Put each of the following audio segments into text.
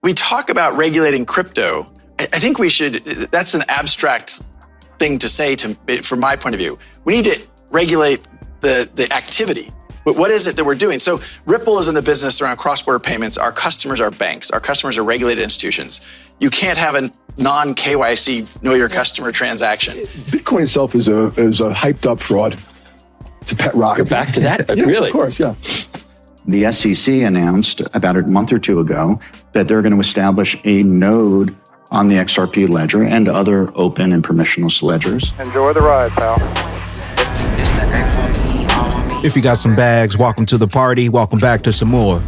we talk about regulating crypto. I think we should, that's an abstract thing to say from my point of view. We need to regulate the activity. But what is it that we're doing? So Ripple is in the business around cross-border payments. Our customers are banks. Our customers are regulated institutions. You can't have a non-KYC, know your customer transaction. Bitcoin itself is a hyped up fraud. It's a pet rock. You're back to that? Yeah, Really? Of course, yeah. The SEC announced about a month or two ago that they're going to establish a node on the XRP ledger and other open and permissionless ledgers. Enjoy the ride, pal. If you got some bags, welcome to the party. Welcome back to some more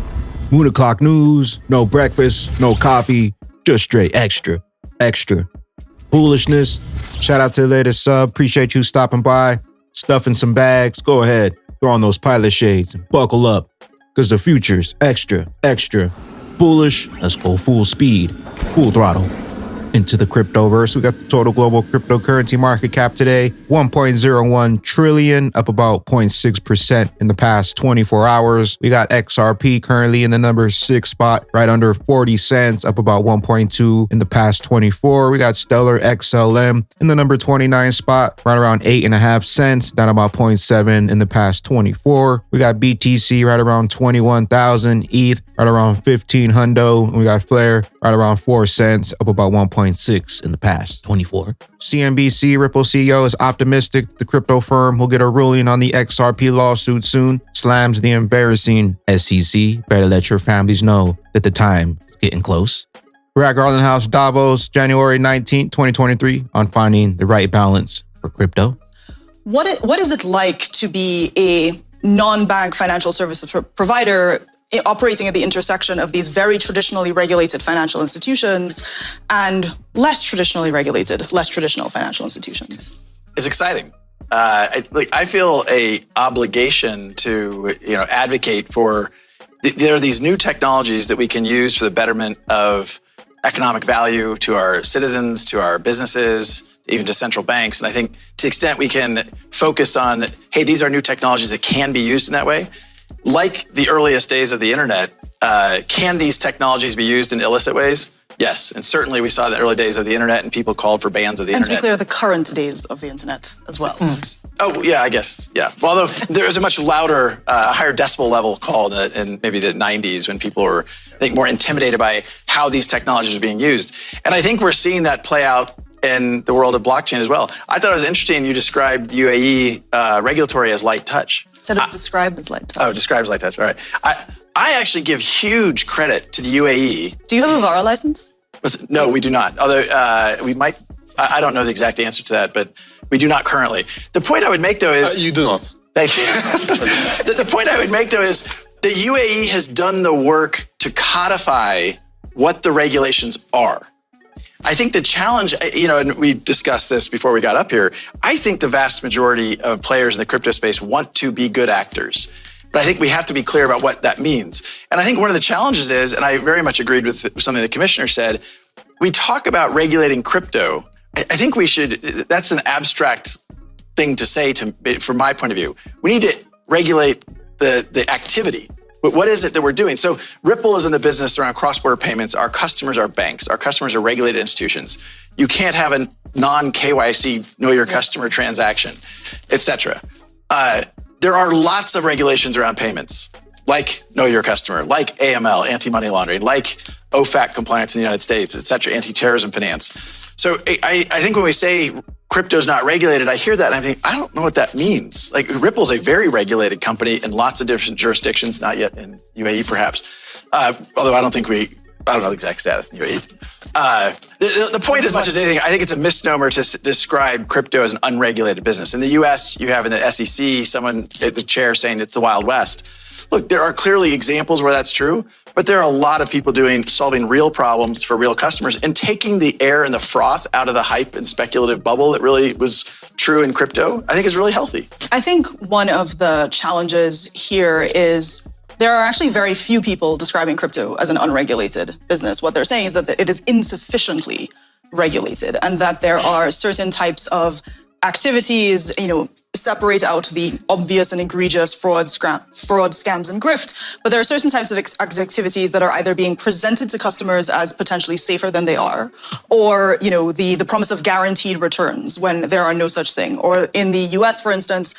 Moon o'clock news. No breakfast, no coffee, just straight extra bullishness. Shout out to the latest sub. Appreciate you stopping by, stuffing some bags. Go ahead, throw on those pilot shades and buckle up, because the future's extra bullish. Let's go full speed, full throttle into the cryptoverse. We got the total global cryptocurrency market cap today, 1.01 trillion, up about 0.6% in the past 24 hours. We got XRP currently in the number 6 spot, right under 40 cents, up about 1.2 in the past 24. We got Stellar XLM in the number 29 spot, right around 8.5 cents, down about 0.7 in the past 24. We got BTC right around 21,000, ETH right around 15 hundo, and we got Flare right around 4 cents, up about 1.6 in the past 24. CNBC Ripple CEO is optimistic the crypto firm will get a ruling on the XRP lawsuit soon. Slams the embarrassing SEC. Better let your families know that the time is getting close. We're at Garland House, Davos, January 19, 2023, on finding the right balance for crypto. What is it like to be a non-bank financial services provider operating at the intersection of these very traditionally regulated financial institutions and less traditionally regulated, less traditional financial institutions? It's exciting. I feel a obligation to advocate for. There are these new technologies that we can use for the betterment of economic value to our citizens, to our businesses, even to central banks. And I think to the extent we can focus on, hey, these are new technologies that can be used in that way. Like the earliest days of the internet, can these technologies be used in illicit ways? Yes, and certainly we saw the early days of the internet and people called for bans of the internet. And to be clear, the current days of the internet as well. Oh, yeah, I guess, yeah. Well, although there was a much louder, higher decibel level call in maybe the 90s when people were, I think, more intimidated by how these technologies are being used. And I think we're seeing that play out in the world of blockchain as well. I thought it was interesting you described UAE regulatory as light touch. Instead of described as light touch. Oh, described as light touch, all right. I actually give huge credit to the UAE. Do you have a VARA license? No, we do not. Although we might, I don't know the exact answer to that, but we do not currently. The point I would make though is... You do not. Thank you. The point I would make though is the UAE has done the work to codify what the regulations are. I think the challenge, and we discussed this before we got up here, I think the vast majority of players in the crypto space want to be good actors. But I think we have to be clear about what that means. And I think one of the challenges is, and I very much agreed with something the commissioner said, we talk about regulating crypto. I think we should, that's an abstract thing to say from my point of view. We need to regulate the activity. But what is it that we're doing? So Ripple is in the business around cross-border payments. Our customers are banks. Our customers are regulated institutions. You can't have a non-KYC, know your customer transaction, et cetera. There are lots of regulations around payments, like know your customer, like AML, anti-money laundering, like OFAC compliance in the United States, et cetera, anti-terrorism finance. So I think when we say crypto's not regulated, I hear that and I think, I don't know what that means. Like Ripple's a very regulated company in lots of different jurisdictions, not yet in UAE perhaps. Although I don't know the exact status in UAE. The point as much as anything, I think it's a misnomer to describe crypto as an unregulated business. In the US, you have in the SEC, someone at the chair saying it's the Wild West. Look, there are clearly examples where that's true, but there are a lot of people solving real problems for real customers and taking the air and the froth out of the hype and speculative bubble that really was true in crypto, I think is really healthy. I think one of the challenges here is there are actually very few people describing crypto as an unregulated business. What they're saying is that it is insufficiently regulated and that there are certain types of activities, separate out the obvious and egregious fraud, scams, and grift. But there are certain types of activities that are either being presented to customers as potentially safer than they are, or the promise of guaranteed returns when there are no such thing. Or in the US, for instance,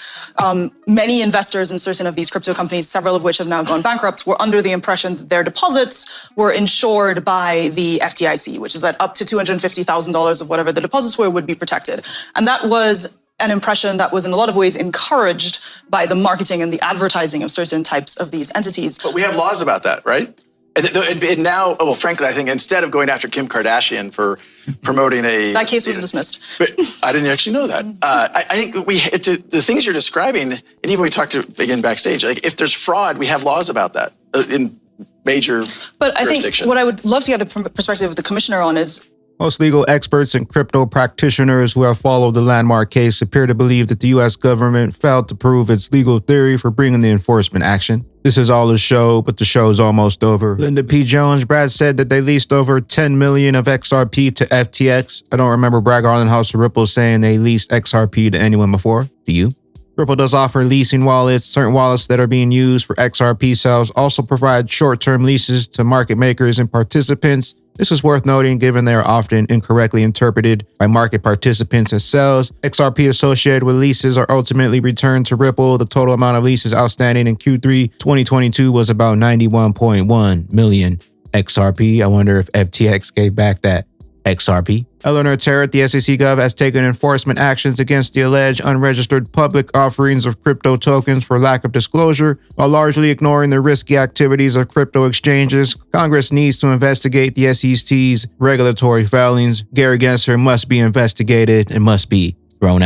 many investors in certain of these crypto companies, several of which have now gone bankrupt, were under the impression that their deposits were insured by the FDIC, which is that up to $250,000 of whatever the deposits were would be protected. And that was an impression that was in a lot of ways encouraged by the marketing and the advertising of certain types of these entities. But we have laws about that, right? And now, well, frankly, I think instead of going after Kim Kardashian for promoting that case was dismissed. But I didn't actually know that. I think the things you're describing, and even we talked to again backstage, like if there's fraud, we have laws about that in major But I think jurisdictions. what I would love to get the perspective of the commissioner on is, most legal experts and crypto practitioners who have followed the landmark case appear to believe that the U.S. government failed to prove its legal theory for bringing the enforcement action. This is all a show, but the show is almost over. Linda P. Jones, Brad said that they leased over 10 million of XRP to FTX. I don't remember Bragg Arlenhouse or Ripple saying they leased XRP to anyone before. Do you? Ripple does offer leasing wallets. Certain wallets that are being used for XRP sales also provide short-term leases to market makers and participants. This is worth noting given they are often incorrectly interpreted by market participants as sales. XRP associated with leases are ultimately returned to Ripple. The total amount of leases outstanding in Q3 2022 was about 91.1 million XRP. I wonder if FTX gave back that XRP. Eleanor Terrett, the SEC Gov, has taken enforcement actions against the alleged unregistered public offerings of crypto tokens for lack of disclosure. While largely ignoring the risky activities of crypto exchanges, Congress needs to investigate the SEC's regulatory failings. Gary Gensler must be investigated and must be thrown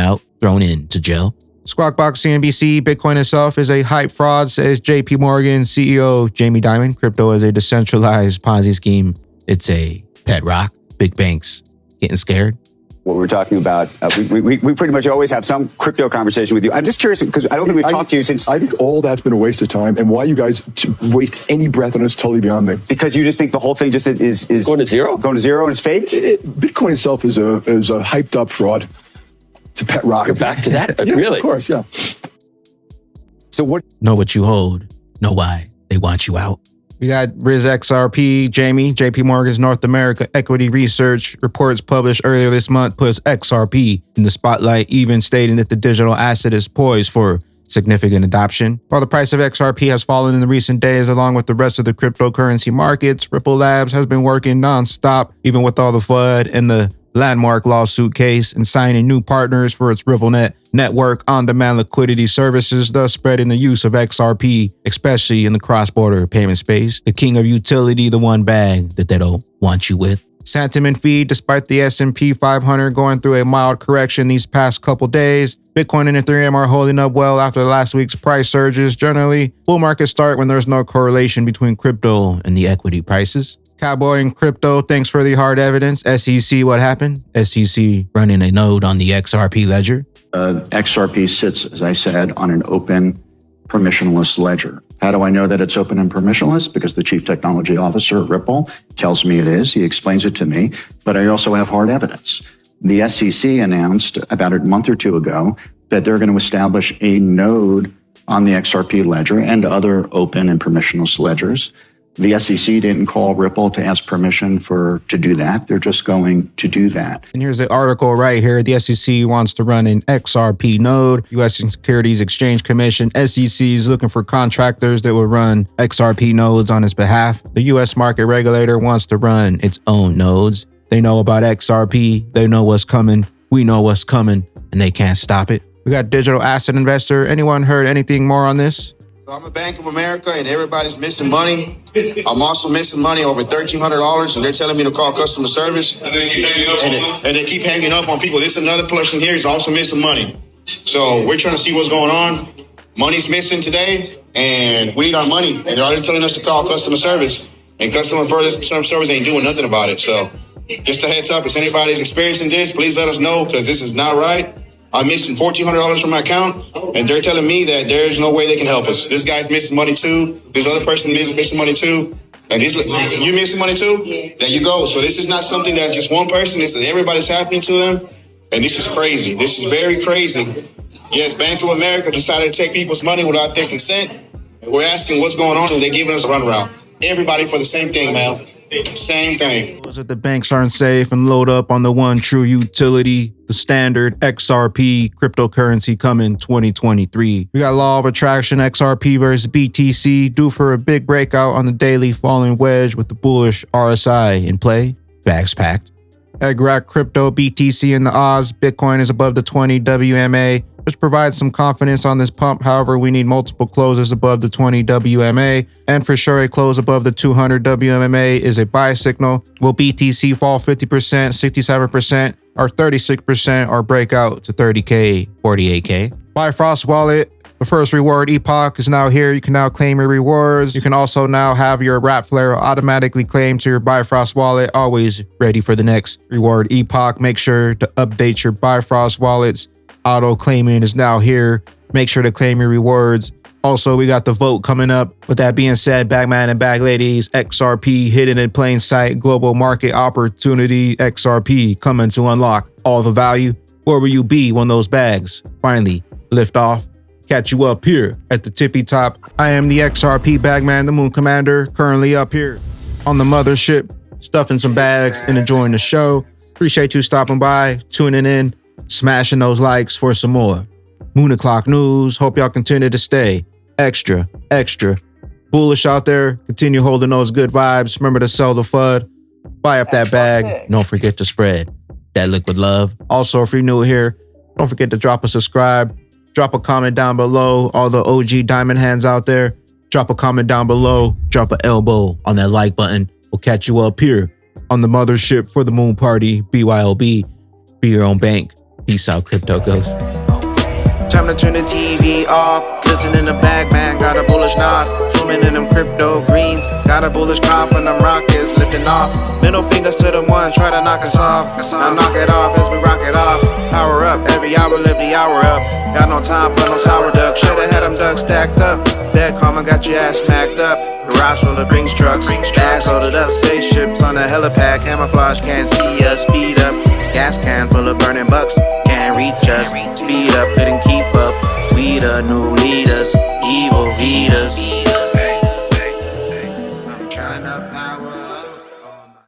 into jail. Squawkbox CNBC, Bitcoin itself is a hype fraud, says JP Morgan CEO Jamie Dimon. Crypto is a decentralized Ponzi scheme. It's a pet rock. Big banks getting scared. What we're talking about, we pretty much always have some crypto conversation with you. I'm just curious because I don't think we've talked to you since. I think all that's been a waste of time, and why you guys waste any breath on it is totally beyond me. Because you just think the whole thing just is going to zero? Going to zero and it's fake? Bitcoin itself is a hyped up fraud. It's a pet rock. You're back to that? Yeah, Really? Of course, yeah. So what? Know what you hold. Know why they want you out. We got Riz XRP, Jamie, JP Morgan's North America Equity Research reports published earlier this month puts XRP in the spotlight, even stating that the digital asset is poised for significant adoption. While the price of XRP has fallen in the recent days along with the rest of the cryptocurrency markets, Ripple Labs has been working nonstop, even with all the FUD and the landmark lawsuit case, and signing new partners for its RippleNet network on-demand liquidity services, thus spreading the use of XRP, especially in the cross-border payment space. The king of utility, the one bag that they don't want you with. Sentiment feed, despite the S&P 500 going through a mild correction these past couple days, Bitcoin and Ethereum are holding up well after last week's price surges. Generally, bull markets start when there's no correlation between crypto and the equity prices. Cowboy and crypto, thanks for the hard evidence. SEC, what happened? SEC running a node on the XRP ledger. XRP sits, as I said, on an open, permissionless ledger. How do I know that it's open and permissionless? Because the chief technology officer at Ripple tells me it is. He explains it to me, but I also have hard evidence. The SEC announced about a month or two ago that they're going to establish a node on the XRP ledger and other open and permissionless ledgers. The SEC didn't call Ripple to ask permission to do that. They're just going to do that. And here's the article right here. The SEC wants to run an XRP node. U.S. Securities Exchange Commission, SEC, is looking for contractors that will run XRP nodes on its behalf. The U.S. market regulator wants to run its own nodes. They know about XRP. They know what's coming. We know what's coming, and they can't stop it. We got digital asset investor. Anyone heard anything more on this? So I'm a Bank of America and everybody's missing money. I'm also missing money over $1,300 and they're telling me to call customer service. And they keep hanging up on people. This another person here is also missing money. So we're trying to see what's going on. Money's missing today and we need our money. And they're already telling us to call customer service. And customer service ain't doing nothing about it. So just a heads up, if anybody's experiencing this, please let us know because this is not right. I'm missing $1,400 from my account, and they're telling me that there's no way they can help us. This guy's missing money too. This other person is missing money too. And you missing money too? Yeah. There you go. So this is not something that's just one person. This is everybody's happening to them. And this is crazy. This is very crazy. Yes, Bank of America decided to take people's money without their consent. And we're asking what's going on, and they're giving us a runaround. Everybody for the same thing, man. Same thing. That the banks aren't safe and load up on the one true utility, the standard XRP cryptocurrency coming 2023. We got law of attraction XRP versus BTC due for a big breakout on the daily, falling wedge with the bullish RSI in play. Bags packed. XRP crypto BTC in the Oz. Bitcoin is above the 20 WMA, which provides some confidence on this pump. However, we need multiple closes above the 20 WMA, and for sure a close above the 200 WMA is a buy signal. Will BTC fall 50%, 67%, or 36%, or break out to 30K, 48K? Bifrost Wallet, the first reward epoch is now here. You can now claim your rewards. You can also now have your Wrap Flare automatically claimed to your Bifrost wallet, always ready for the next reward epoch. Make sure to update your Bifrost wallets. Auto claiming is now here. Make sure to claim your rewards. Also, we got the vote coming up. With that being said, Bagman and Bag Ladies, XRP hidden in plain sight, global market opportunity, XRP coming to unlock all the value. Where will you be when those bags finally lift off? Catch you up here at the tippy top. I am the XRP Bagman, the Moon Commander, currently up here on the mothership, stuffing some bags and enjoying the show. Appreciate you stopping by, tuning in, smashing those likes for some more Moon O'Clock news. Hope y'all continue to stay extra bullish out there. Continue holding those good vibes. Remember to sell the FUD. Buy up that bag. Don't forget to spread that liquid love. Also, if you're new here, don't forget to drop a subscribe. Drop a comment down below. All the OG diamond hands out there, drop a comment down below. Drop an elbow on that like button. We'll catch you up here on the mothership for the moon party. BYOB. Be your own bank. Peace out, Crypto Ghost. Time to turn the TV off. Listening to Bagman, got a bullish nod. Swimming in them crypto greens. Got a bullish cough and them rockets lifting off. Middle fingers to the one, try to knock us off. Now knock it off as we rock it off. Power up, every hour, live the hour up. Got no time for no sour duck. Should've had them ducks stacked up. Dead karma got your ass smacked up. Garage full of brings trucks. Bags loaded up, spaceships on the helipad. Camouflage can't see us, speed up. Gas can full of burning bucks. Can't reach us, speed up, couldn't keep up.